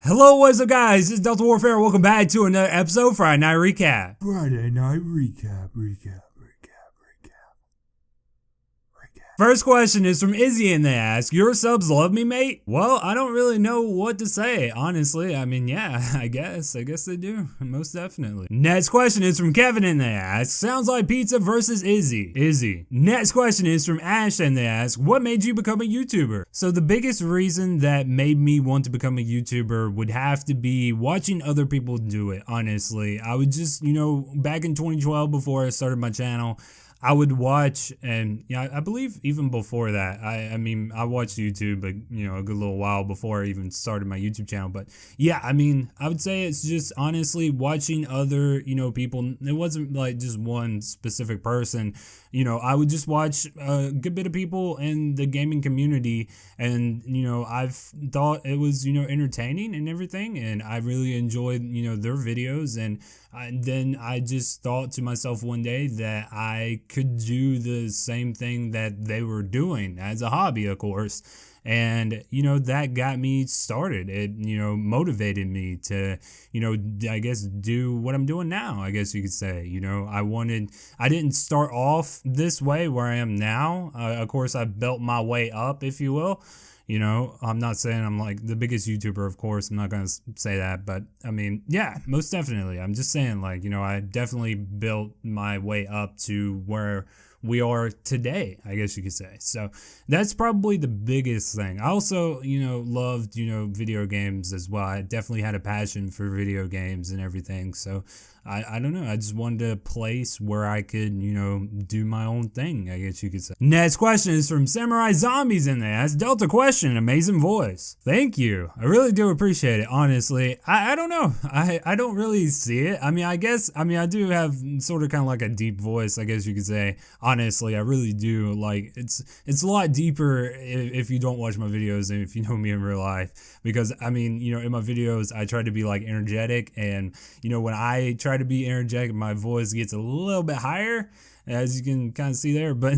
Hello, what's up guys, it's Delta Warfare, welcome back to another episode of Friday Night Recap. Friday Night Recap. First question is from Izzy and they ask, your subs love me, mate? Well, I don't really know what to say, honestly. I mean, yeah, I guess they do, most definitely. Next question is from Kevin and they ask, sounds like pizza versus Izzy. Next question is from Ash and they ask, what made you become a YouTuber? So the biggest reason that made me want to become a YouTuber would have to be watching other people do it, honestly. I would just, back in 2012 before I started my channel, I would watch, and I believe even before that, I mean, I watched YouTube, but a good little while before I even started my YouTube channel. But yeah, I mean, I would say it's just honestly watching other, people. It wasn't like just one specific person. I would just watch a good bit of people in the gaming community, and I've thought it was entertaining and everything, and I really enjoyed their videos, and then I just thought to myself one day that I could do the same thing that they were doing as a hobby, of course. And, that got me started. It, motivated me to, I guess do what I'm doing now, I guess you could say. I didn't start off this way where I am now. Of course, I built my way up, if you will. I'm not saying I'm like the biggest YouTuber, of course. I'm not going to say that. But I mean, yeah, most definitely. I'm just saying, like, I definitely built my way up to where we are today, I guess you could say. So that's probably the biggest thing. I also, loved, video games as well. I definitely had a passion for video games and everything. So I don't know. I just wanted a place where I could, do my own thing, I guess you could say. Next question is from Samurai Zombies in there. That's Delta question. Amazing voice. Thank you. I really do appreciate it, honestly. I don't know. I don't really see it. I mean, I do have sort of kind of like a deep voice, I guess you could say. Honestly, I really do. Like, it's a lot deeper if you don't watch my videos and if you know me in real life. Because, I mean, in my videos, I try to be like energetic, and, when I try to be energetic, my voice gets a little bit higher, as you can kind of see there. But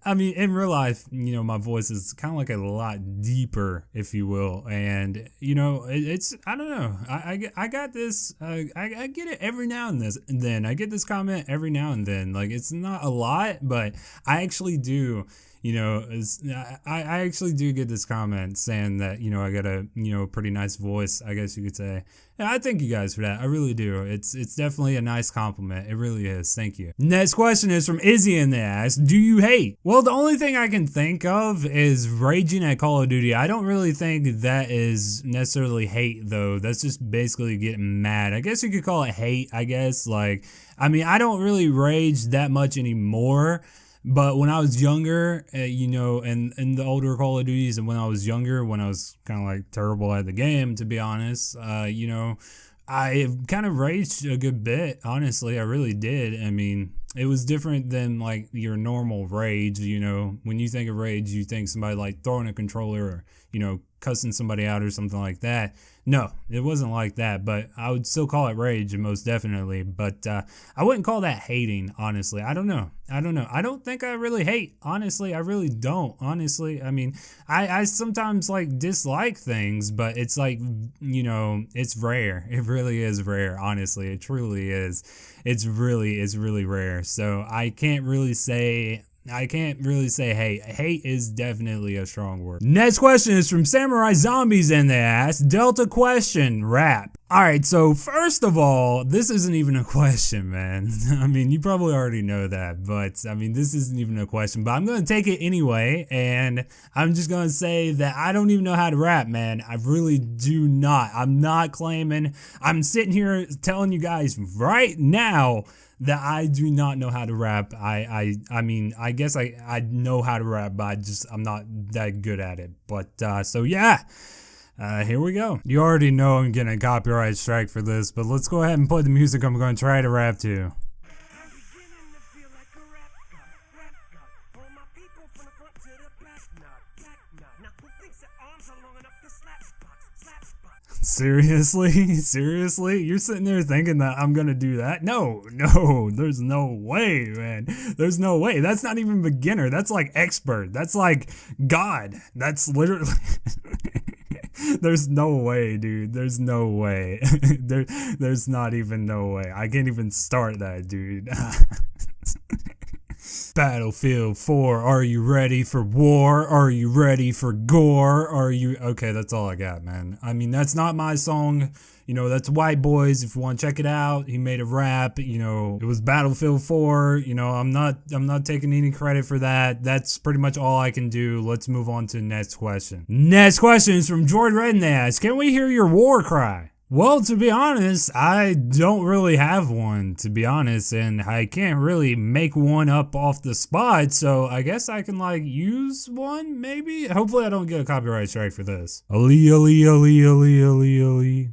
I mean, in real life, my voice is kind of like a lot deeper, if you will. And it's, I don't know, I got this, I get it every now and then. I get this comment every now and then. Like, it's not a lot, but I actually do. I actually do get this comment saying that, I got a, pretty nice voice, I guess you could say. Yeah, I thank you guys for that. I really do. It's definitely a nice compliment. It really is. Thank you. Next question is from Izzy and they ask, do you hate? Well, the only thing I can think of is raging at Call of Duty. I don't really think that is necessarily hate, though. That's just basically getting mad. I guess you could call it hate, I guess. Like, I mean, I don't really rage that much anymore. But when I was younger, and in the older Call of Duties, and when I was younger, when I was kind of like terrible at the game, to be honest, I kind of raged a good bit. Honestly, I really did. I mean, it was different than like your normal rage. When you think of rage, you think somebody like throwing a controller or, cussing somebody out or something like that. No, it wasn't like that, but I would still call it rage, most definitely. But I wouldn't call that hating, honestly. I don't know. I don't think I really hate, honestly. I really don't, honestly. I mean, I sometimes like dislike things, but it's like, it's rare. It really is rare, honestly. It truly is. It's really rare. So I can't really say hate. Hate is definitely a strong word. Next question is from Samurai Zombies and they ask, Delta question, rap. Alright, so first of all, this isn't even a question, man. I mean, you probably already know that, but I mean, this isn't even a question, but I'm going to take it anyway, and I'm just going to say that I don't even know how to rap, man. I really do not. I'm not claiming. I'm sitting here telling you guys right now that I do not know how to rap. I mean, I guess I know how to rap, but I'm not that good at it. But, so yeah. Here we go. You already know I'm getting a copyright strike for this, but let's go ahead and play the music I'm going to try to rap to. Seriously? Seriously? You're sitting there thinking that I'm gonna do that? No, there's no way, man. There's no way. That's not even beginner. That's like expert. That's like God. That's literally... There's no way, dude. There's no way. There's not even no way. I can't even start that, dude. Battlefield 4, are you ready for war? Are you ready for gore? Are you... Okay, that's all I got, man. I mean, that's not my song. You know, that's White Boys. If you want to check it out, he made a rap. You know, it was Battlefield 4. You know, I'm not taking any credit for that. That's pretty much all I can do. Let's move on to the next question. Next question is from George Redden asks, can we hear your war cry? Well, to be honest, I don't really have one, to be honest, and I can't really make one up off the spot, so I guess I can, like, use one, maybe? Hopefully I don't get a copyright strike for this. Ali, Ali, Ali, Ali, Ali, Ali.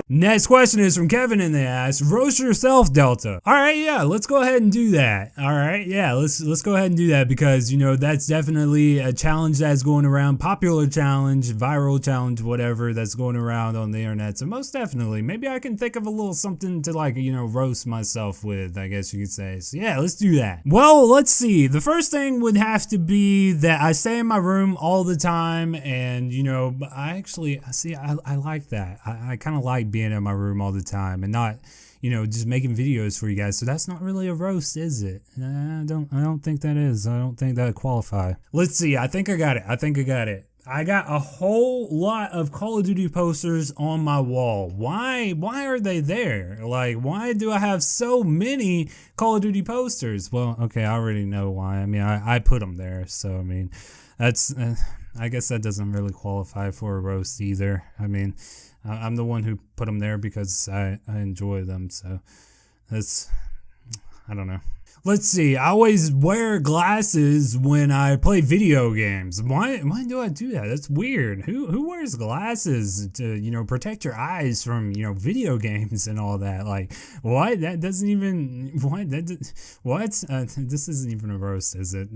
Next question is from Kevin and they ask, roast yourself, Delta. All right, yeah, let's go ahead and do that. All right, yeah, let's go ahead and do that because, you know, that's definitely a challenge that's going around, popular challenge, viral challenge, whatever that's going around on the internet. So most definitely, maybe I can think of a little something to, like, you know, roast myself with, I guess you could say. So yeah, let's do that. Well, let's see. The first thing would have to be that I stay in my room all the time, and, you know, I actually, see, I like that. I kind of like being in my room all the time and not, you know, just making videos for you guys. So that's not really a roast, is it? I don't think that is. I don't think that qualify. Let's see. I think I got it. I got a whole lot of Call of Duty posters on my wall. Why are they there? Like, why do I have so many Call of Duty posters? Well, okay, I already know why. I mean, I put them there. So, I mean, that's, I guess that doesn't really qualify for a roast either. I mean, I'm the one who put them there because I enjoy them, so that's, I don't know. Let's see, I always wear glasses when I play video games. Why do I do that? That's weird. Who wears glasses to, you know, protect your eyes from, you know, video games and all that? Like, what? That doesn't even, what? This isn't even a roast, is it?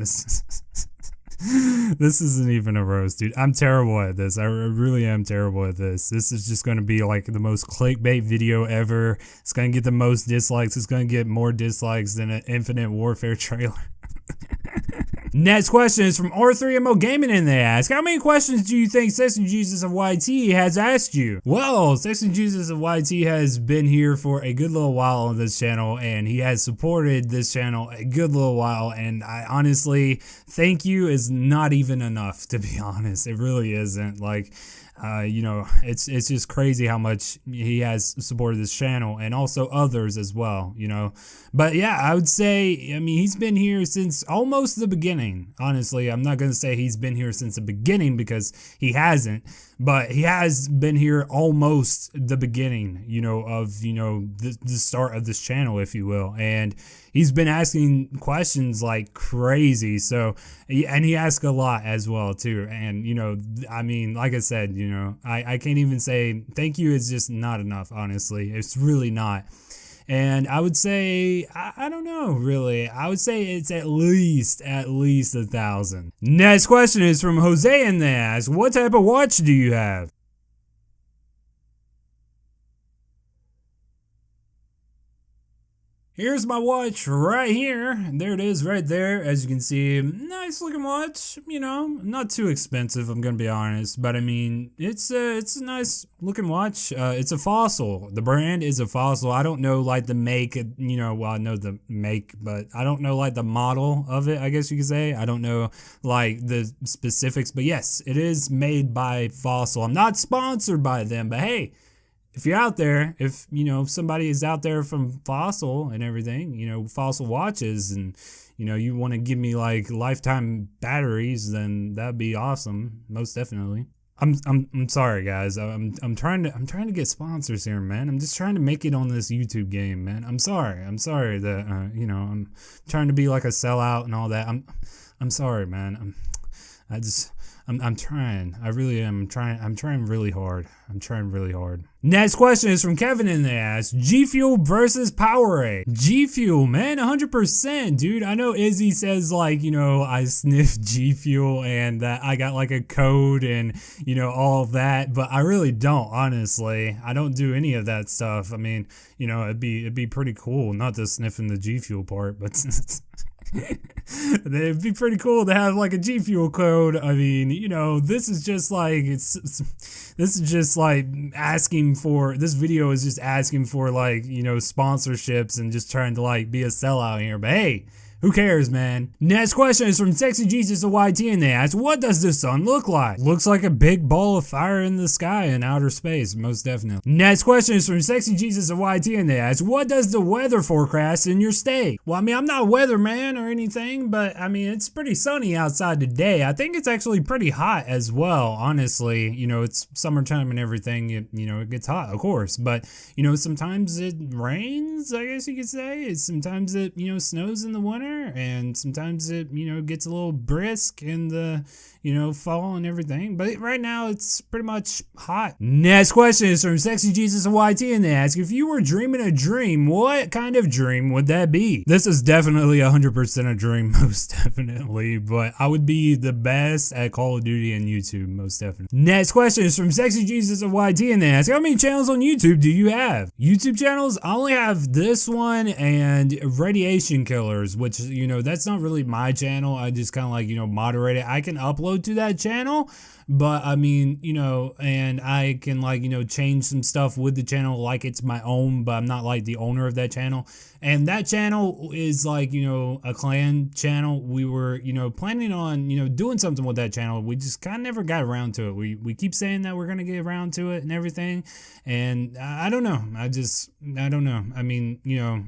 This isn't even a roast, dude. I'm terrible at this. I really am terrible at this. This is just going to be like the most clickbait video ever. It's going to get the most dislikes. It's going to get more dislikes than an Infinite Warfare trailer. Next question is from R3MO Gaming and they ask, how many questions do you think Sexy Jesus of YT has asked you? Well, Sexy Jesus of YT has been here for a good little while on this channel and he has supported this channel a good little while, and I honestly, thank you is not even enough, to be honest. It really isn't. Like, you know, it's just crazy how much he has supported this channel and also others as well, you know. But yeah, I would say, I mean, he's been here since almost the beginning. Honestly, I'm not going to say he's been here since the beginning because he hasn't, but he has been here almost the beginning, you know, of, you know, the start of this channel, if you will. And he's been asking questions like crazy. So, and he asks a lot as well too. And, you know, I mean, like I said, you know, I can't even say thank you is just not enough, honestly. It's really not. And I would say, I don't know, really. I would say it's at least 1,000. Next question is from Jose and they ask, what type of watch do you have? Here's my watch right here. There it is right there. As you can see, nice looking watch, you know, not too expensive, I'm going to be honest, but I mean, it's a nice looking watch. It's a Fossil. The brand is a Fossil. I don't know like the make, you know, well, I know the make, but I don't know like the model of it, I guess you could say. I don't know like the specifics, but yes, it is made by Fossil. I'm not sponsored by them, but hey, if you're out there, if, you know, if somebody is out there from Fossil and everything, you know, Fossil watches, and, you know, you want to give me like lifetime batteries, then that'd be awesome. Most definitely. I'm sorry guys. I'm trying to get sponsors here, man. I'm just trying to make it on this YouTube game, man. I'm sorry that, you know, I'm trying to be like a sellout and all that. I'm sorry, man. I'm trying. I really am trying. I'm trying really hard. Next question is from Kevin, and they ask, G Fuel versus Powerade. G Fuel, man, 100%, dude. I know Izzy says, like, you know, I sniffed G Fuel and that I got like a code and, you know, all of that, but I really don't, honestly. I don't do any of that stuff. I mean, you know, it'd be pretty cool, not to sniff in the G Fuel part, but it'd be pretty cool to have like a G Fuel code. I mean, you know, this is just like asking for, this video is just asking for, like, you know, sponsorships and just trying to like be a sellout here. But hey, who cares, man? Next question is from Sexy Jesus of YT, and they ask, what does the sun look like? Looks like a big ball of fire in the sky in outer space, most definitely. Next question is from Sexy Jesus of YT, and they ask, what does the weather forecast in your state? Well, I mean, I'm not a weatherman or anything, but I mean, it's pretty sunny outside today. I think it's actually pretty hot as well, honestly. You know, it's summertime and everything, you know, it gets hot, of course, but, you know, sometimes it rains, I guess you could say. Sometimes it, you know, snows in the winter, and sometimes it, you know, gets a little brisk in the, you know, fall and everything, but right now it's pretty much hot. Next question is from Sexy Jesus of YT, and they ask, if you were dreaming a dream, what kind of dream would that be? This is definitely 100% a dream, most definitely, but I would be the best at Call of Duty and YouTube, most definitely. Next question is from Sexy Jesus of YT, and they ask, how many channels on YouTube do you have? YouTube channels? I only have this one and Radiation Killers, which, you know, that's not really my channel. I just kind of like, you know, moderate it. I can upload to that channel, but I mean, you know, and I can like, you know, change some stuff with the channel like it's my own, but I'm not like the owner of that channel. And that channel is like, you know, a clan channel. We were, you know, planning on, you know, doing something with that channel. We just kind of never got around to it. We keep saying that we're going to get around to it and everything. And I don't know. I don't know. I mean, you know,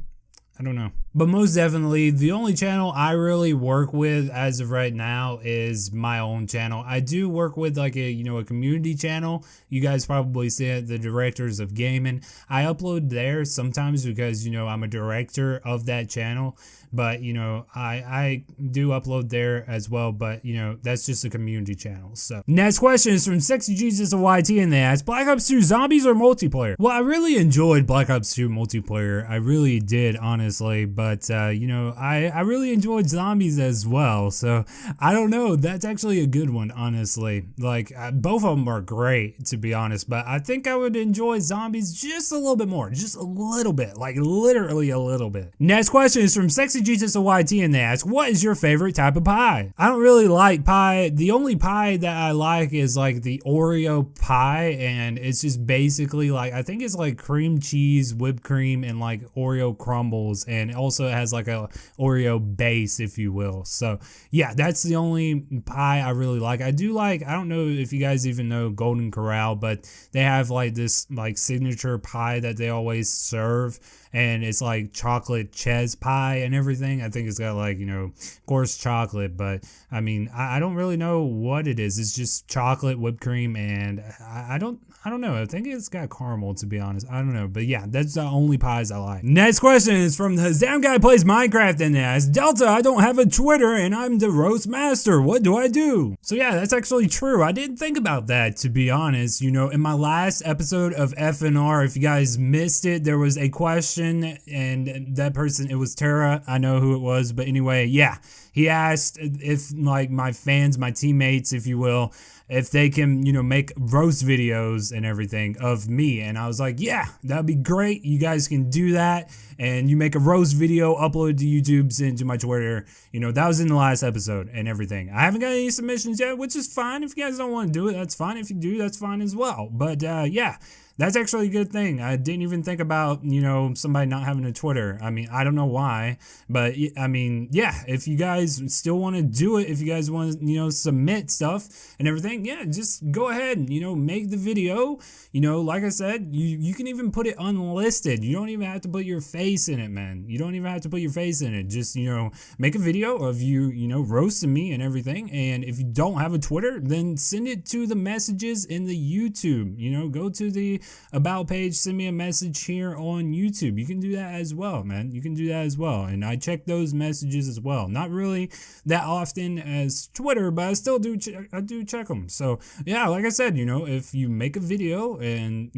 I don't know. But most definitely, the only channel I really work with as of right now is my own channel. I do work with like a, you know, a community channel. You guys probably see it, the Directors of Gaming. I upload there sometimes because, you know, I'm a director of that channel. But, you know, I do upload there as well, but, you know, that's just a community channel. So next question is from Sexy Jesus of YT, and they ask, Black Ops 2 zombies or multiplayer? Well, I really enjoyed Black Ops 2 multiplayer. I really did, honestly. But, you know, I really enjoyed zombies as well. So I don't know. That's actually a good one, honestly. Like, both of them are great, to be honest. But I think I would enjoy zombies just a little bit more. Just a little bit. Like, literally a little bit. Next question is from Sexy Jesus of YT, and they ask, what is your favorite type of pie? I don't really like pie. The only pie that I like is like the Oreo pie, and it's just basically like, I think it's like cream cheese, whipped cream, and like Oreo crumbles, and it also has like a Oreo base, if you will. So yeah, that's the only pie I really like. I do like, I don't know if you guys even know Golden Corral, but they have like this like signature pie that they always serve, and it's like chocolate ches pie and everything. I think it's got like, you know, coarse chocolate, but I mean, I don't really know what it is. It's just chocolate, whipped cream, and I don't know. I think it's got caramel, to be honest. I don't know, but yeah, that's the only pies I like. Next question is from the Zam Guy Plays Minecraft, and they ask, Delta, I don't have a Twitter and I'm the roast master. What do I do? So yeah, that's actually true. I didn't think about that, to be honest. You know, in my last episode of FNR, if you guys missed it, there was a question, and that person, it was Tara. I know who it was, but anyway, yeah. He asked if like my fans, my teammates, if you will, if they can, you know, make roast videos and everything of me. And I was like, yeah, that'd be great. You guys can do that. And you make a roast video, upload to YouTube, send to my Twitter. You know, that was in the last episode and everything. I haven't got any submissions yet, which is fine. If you guys don't want to do it, that's fine. If you do, that's fine as well. But yeah. That's actually a good thing. I didn't even think about, you know, somebody not having a Twitter. I mean, I don't know why, but I mean, yeah, if you guys still want to do it, if you guys want to, you know, submit stuff and everything, yeah, just go ahead and, you know, make the video. You know, like I said, you can even put it unlisted. You don't even have to put your face in it, man. You don't even have to put your face in it. Just, you know, make a video of you know, roasting me and everything. And if you don't have a Twitter, then send it to the messages in the YouTube. You know, go to the about page, send me a message here on YouTube. You can do that as well, man. You can do that as well. And I check those messages as well. Not really that often as Twitter, but I still do check them. So yeah, like I said, if you make a video and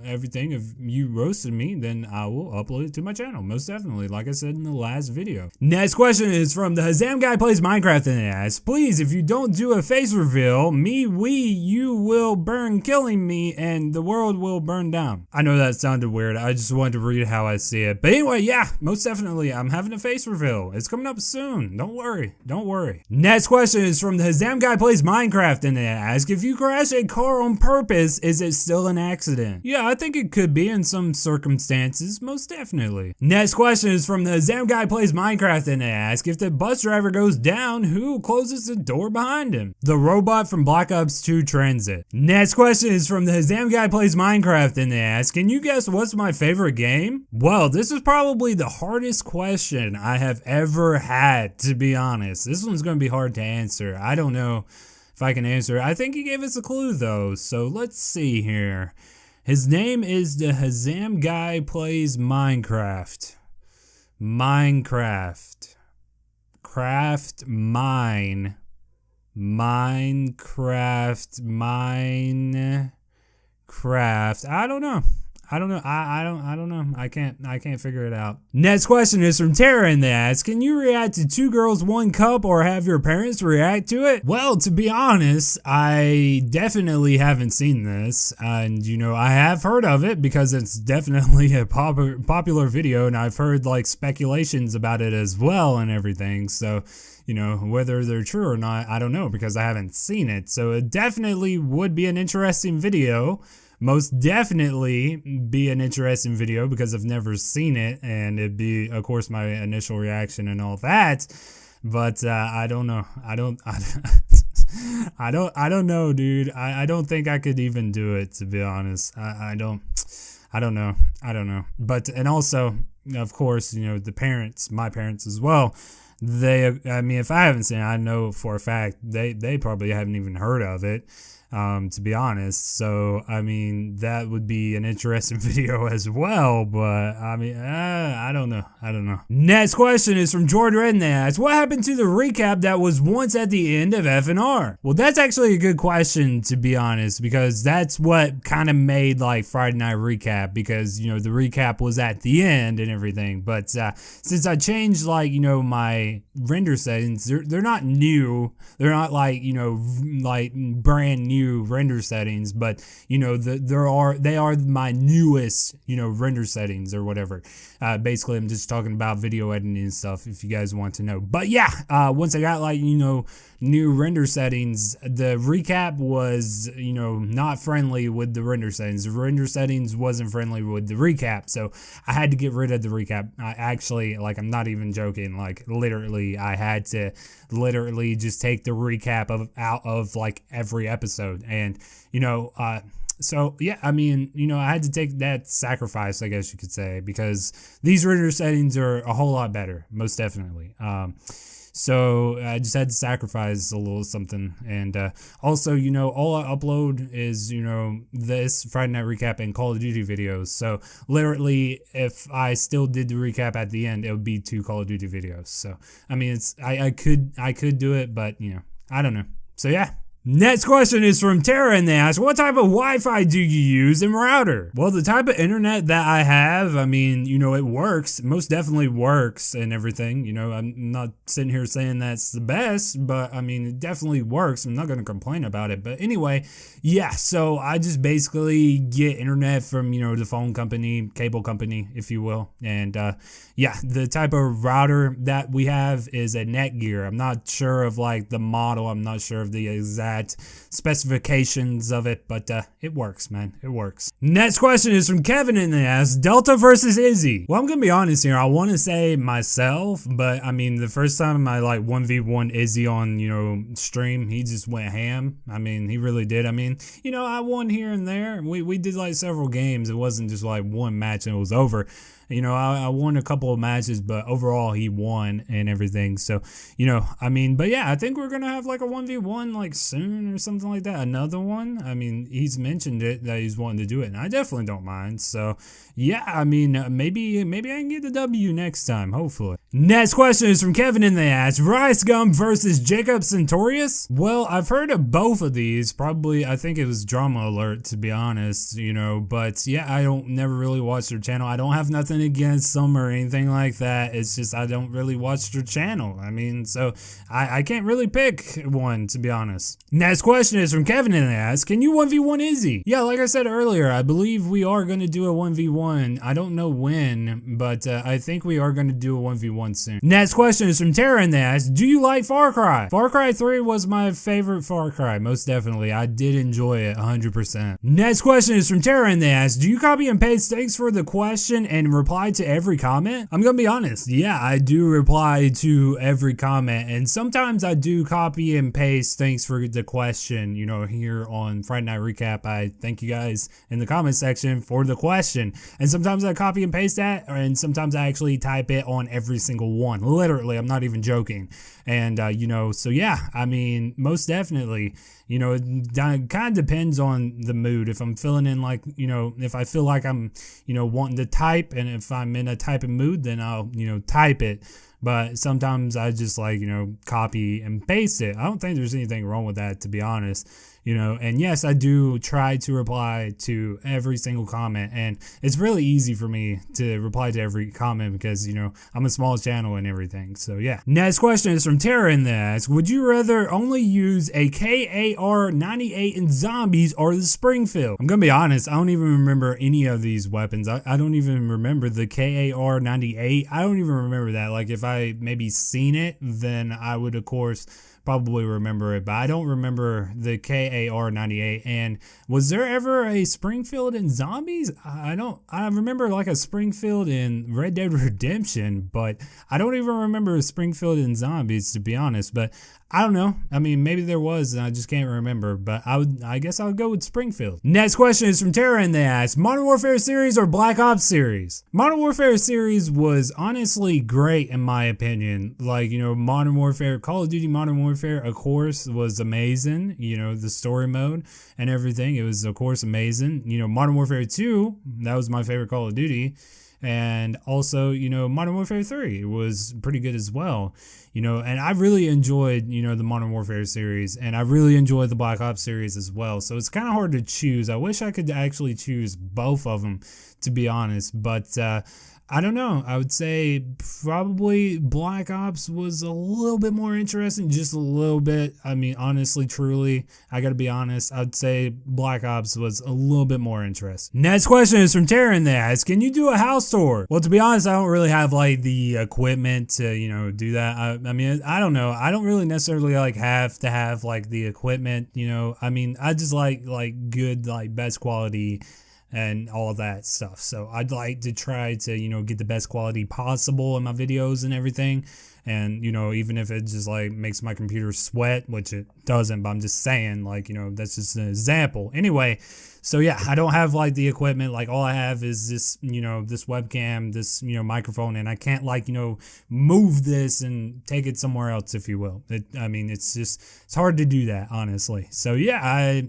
everything, if you roasted me, then I will upload it to my channel, most definitely, like I said in the last video. Next question is from the Hazam Guy Plays Minecraft, and it asks, please, if you don't do a face reveal, you will burn, killing me, and the world will burn down. I know that sounded weird. I just wanted to read how I see it. But anyway, yeah, most definitely, I'm having a face reveal. It's coming up soon. Don't worry. Don't worry. Next question is from the Hazam Guy Plays Minecraft, and it asks, if you crash a car on purpose, is it still an accident? Yeah, I think it could be in some circumstances, most definitely. Next question is from the Hazam Guy Plays Minecraft, and it asks, if the bus driver goes down, who closes the door behind him? The robot from Black Ops 2 Transit. Next question is from the Hazam Guy Plays Minecraft, and they ask, can you guess what's my favorite game? Well, this is probably the hardest question I have ever had, to be honest. This one's going to be hard to answer. I don't know if I can answer it. I think he gave us a clue though, so let's see here. His name is the Hazam Guy Plays Minecraft. Minecraft. Craft mine. Minecraft. Minecraft. I don't know. I don't know. I don't know. I can't figure it out. Next question is from Tara, and they ask, can you react to Two Girls, One Cup or have your parents react to it? Well, to be honest, I definitely haven't seen this, and I have heard of it because it's definitely a popular video, and I've heard like speculations about it as well and everything. So whether they're true or not, I don't know because I haven't seen it. So it definitely would be an interesting video. Most definitely be an interesting video because I've never seen it, and it'd be, of course, my initial reaction and all that. But I don't know. I don't know, dude. I don't think I could even do it, to be honest. I don't know. But, and also, of course, the parents, my parents as well, if I haven't seen it, I know for a fact they probably haven't even heard of it. To be honest. So, that would be an interesting video as well, but I don't know. Next question is from Jordan Red, and they ask, what happened to the recap that was once at the end of FNR? Well, that's actually a good question, to be honest, because that's what kind of made like Friday Night Recap, because, the recap was at the end and everything. But, since I changed like, my render settings, they're not new. They're not like, like brand new render settings, but they are my newest render settings or whatever. Basically, I'm just talking about video editing and stuff if you guys want to know. But yeah, once I got like new render settings, the recap was not friendly with the render settings. The render settings wasn't friendly with the recap, so I had to get rid of the recap. I actually, like, I'm not even joking, like literally I had to literally just take the recap out of like every episode. And so yeah, I had to take that sacrifice, I guess you could say, because these render settings are a whole lot better, most definitely. So I just had to sacrifice a little something. And also, all I upload is, this Friday Night Recap and Call of Duty videos. So literally, if I still did the recap at the end, it would be 2 Call of Duty videos. So, I could do it, but, I don't know. So yeah. Next question is from Tara, and they ask, what type of Wi-Fi do you use in router? Well, the type of internet that I have, it works. It most definitely works and everything. I'm not sitting here saying that's the best, but it definitely works. I'm not going to complain about it. But anyway, yeah, so I just basically get internet from, the phone company, cable company, if you will. And yeah, the type of router that we have is a Netgear. I'm not sure of like the model. I'm not sure of the exact specifications of it, but it works, man. It works. Next question is from Kevin, and they ask, Delta versus Izzy. Well, I'm gonna be honest here. I want to say myself, but the first time I like 1v1 Izzy on stream, he just went ham. He really did. I won here and there. We did like several games. It wasn't just like one match and it was over. You know, I won a couple of matches, but overall he won and everything. So, you know, I mean, but yeah, I think we're gonna have like a 1v1 like soon or something like that. Another one. I mean, he's mentioned it that he's wanting to do it, and I definitely don't mind. So yeah, I mean, maybe I can get the W next time, hopefully. Next question is from Kevin, and they ask, Rice Gum versus Jacob Centaurius? Well, I've heard of both of these. Probably, I think it was Drama Alert, to be honest, you know, but yeah, I don't never really watch their channel. I don't have nothing against them or anything like that. It's just I don't really watch their channel. I mean, so I can't really pick one, to be honest. Next question is from Kevin, and they ask, can you 1v1 Izzy? Yeah, like I said earlier, I believe we are going to do a 1v1. I don't know when, but I think we are going to do a 1v1 soon. Next question is from Tara, and they ask, do you like Far Cry? Far Cry 3 was my favorite Far Cry, most definitely. I did enjoy it 100%. Next question is from Tara, and they ask, do you copy and paste thanks for the question and reply to every comment? I'm going to be honest. Yeah, I do reply to every comment, and sometimes I do copy and paste thanks for the question, you know, here on Friday Night Recap. I thank you guys in the comment section for the question. And sometimes I copy and paste that, and sometimes I actually type it on every single one. Literally, I'm not even joking. And, you know, so yeah, I mean, most definitely, you know, it kind of depends on the mood. If I'm feeling in like, you know, if I feel like I'm, you know, wanting to type, and if I'm in a typing mood, then I'll, you know, type it. But sometimes I just like, you know, copy and paste it. I don't think there's anything wrong with that, to be honest. You know, and yes, I do try to reply to every single comment, and it's really easy for me to reply to every comment because, you know, I'm a small channel and everything. So yeah. Next question is from Tara, and they ask, would you rather only use a KAR-98 in zombies or the Springfield? I'm gonna be honest, I don't even remember any of these weapons. I don't even remember the KAR-98. I don't even remember that. Like, if I maybe seen it, then I would, of course, probably remember it, but I don't remember the KAR-98. And was there ever a Springfield in zombies? I remember like a Springfield in Red Dead Redemption, but I don't even remember a Springfield in zombies, to be honest. But I don't know. I mean, maybe there was, and I just can't remember, but I guess I would go with Springfield. Next question is from Tara, and they ask, Modern Warfare series or Black Ops series? Modern Warfare series was honestly great in my opinion. Like, you know, Modern Warfare, Call of Duty Modern Warfare, of course, was amazing. You know, the story mode and everything, it was, of course, amazing. You know, Modern Warfare 2, that was my favorite Call of Duty. And also, you know, Modern Warfare 3 was pretty good as well, you know, and I really enjoyed, you know, the Modern Warfare series, and I really enjoyed the Black Ops series as well. So it's kind of hard to choose. I wish I could actually choose both of them, to be honest, but I don't know. I would say probably Black Ops was a little bit more interesting, just a little bit. I mean, honestly, truly, I gotta be honest. I'd say Black Ops was a little bit more interesting. Next question is from Taryn. They ask, can you do a house tour? Well, to be honest, I don't really have like the equipment to, you know, do that. I mean, I don't know. I don't really necessarily like have to have like the equipment, you know. I mean, I just like good, like best quality and all of that stuff. So I'd like to try to, you know, get the best quality possible in my videos and everything. And, you know, even if it just like makes my computer sweat, which it doesn't, but I'm just saying, like, you know, that's just an example. Anyway, so yeah, I don't have like the equipment. Like, all I have is this, you know, this webcam, this, you know, microphone, and I can't like, you know, move this and take it somewhere else, if you will. I mean, it's just, it's hard to do that, honestly. So yeah, I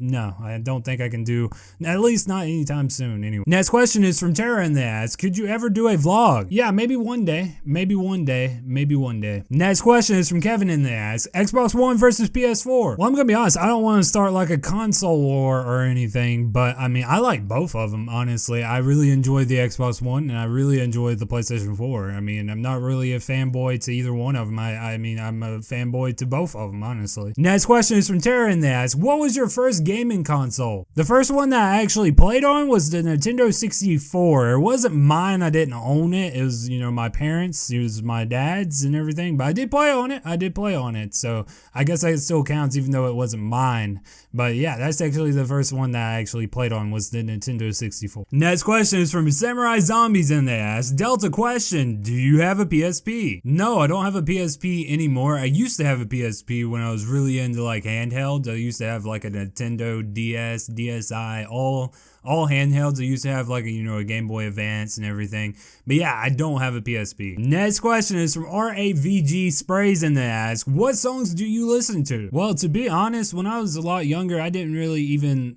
don't think I can do, at least not anytime soon anyway. Next question is from Tara, and they ask, could you ever do a vlog? Yeah, maybe one day, maybe one day, maybe one day. Next question is from Kevin, and they ask, Xbox One versus PS4. Well, I'm gonna be honest, I don't want to start like a console war or anything, but I mean, I like both of them, honestly. I really enjoy the Xbox One, and I really enjoy the PlayStation 4. I mean, I'm not really a fanboy to either one of them. I mean, I'm a fanboy to both of them, honestly. Next question is from Tara, and they ask, what was your first gaming console? The first one that I actually played on was the Nintendo 64. It wasn't mine. I didn't own it. It was, you know, my parents'. It was my dad's and everything, but I did play on it. I did play on it, so I guess that still counts even though it wasn't mine. But yeah, that's actually the first one that I actually played on, was the Nintendo 64. Next question is from Samurai Zombies, and they ask, Delta question, do you have a PSP? No, I don't have a PSP anymore. I used to have a PSP when I was really into like handhelds. I used to have like a Nintendo DS, DSi, all all handhelds. I used to have like a Game Boy Advance and everything. But yeah, I don't have a PSP. Next question is from RAVG Sprays, and they ask, what songs do you listen to? Well, to be honest, when I was a lot younger, I didn't really even,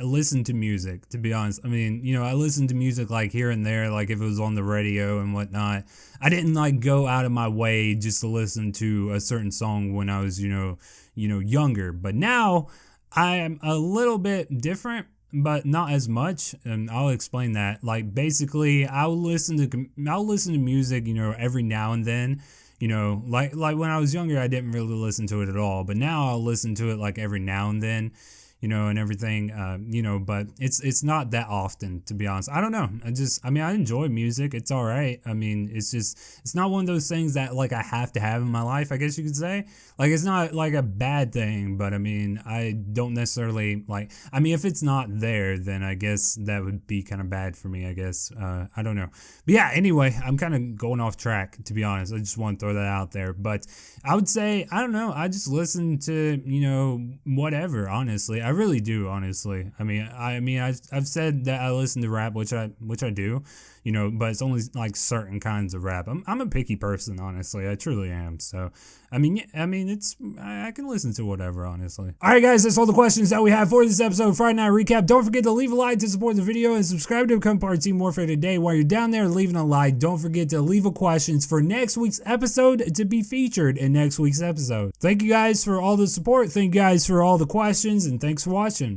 listen to music, to be honest. I mean, I listened to music like here and there, like if it was on the radio and whatnot. I didn't like go out of my way just to listen to a certain song when I was, younger. But now I am a little bit different, but not as much, and I'll explain that. Like basically, I'll listen to music, every now and then. Like when I was younger, I didn't really listen to it at all, but now I'll listen to it like every now and then. And everything, but it's not that often, to be honest. I don't know. I enjoy music. It's all right. I mean, it's not one of those things that like I have to have in my life, I guess you could say. Like, it's not like a bad thing, but I mean, I don't necessarily if it's not there, then I guess that would be kind of bad for me, I guess. I don't know. But yeah, anyway, I'm kind of going off track, to be honest. I just want to throw that out there. But I would say, I don't know. I just listen to, whatever, honestly. I really do, honestly. I've said that I listen to rap, which I do, but it's only like certain kinds of rap. I'm a picky person, honestly. I truly am. So, I can listen to whatever, honestly. All right, guys, that's all the questions that we have for this episode of Friday Night Recap. Don't forget to leave a like to support the video and subscribe to become part of Team Warfare today. While you're down there leaving a like, don't forget to leave a questions for next week's episode to be featured in next week's episode. Thank you guys for all the support. Thank you guys for all the questions, and thanks for watching.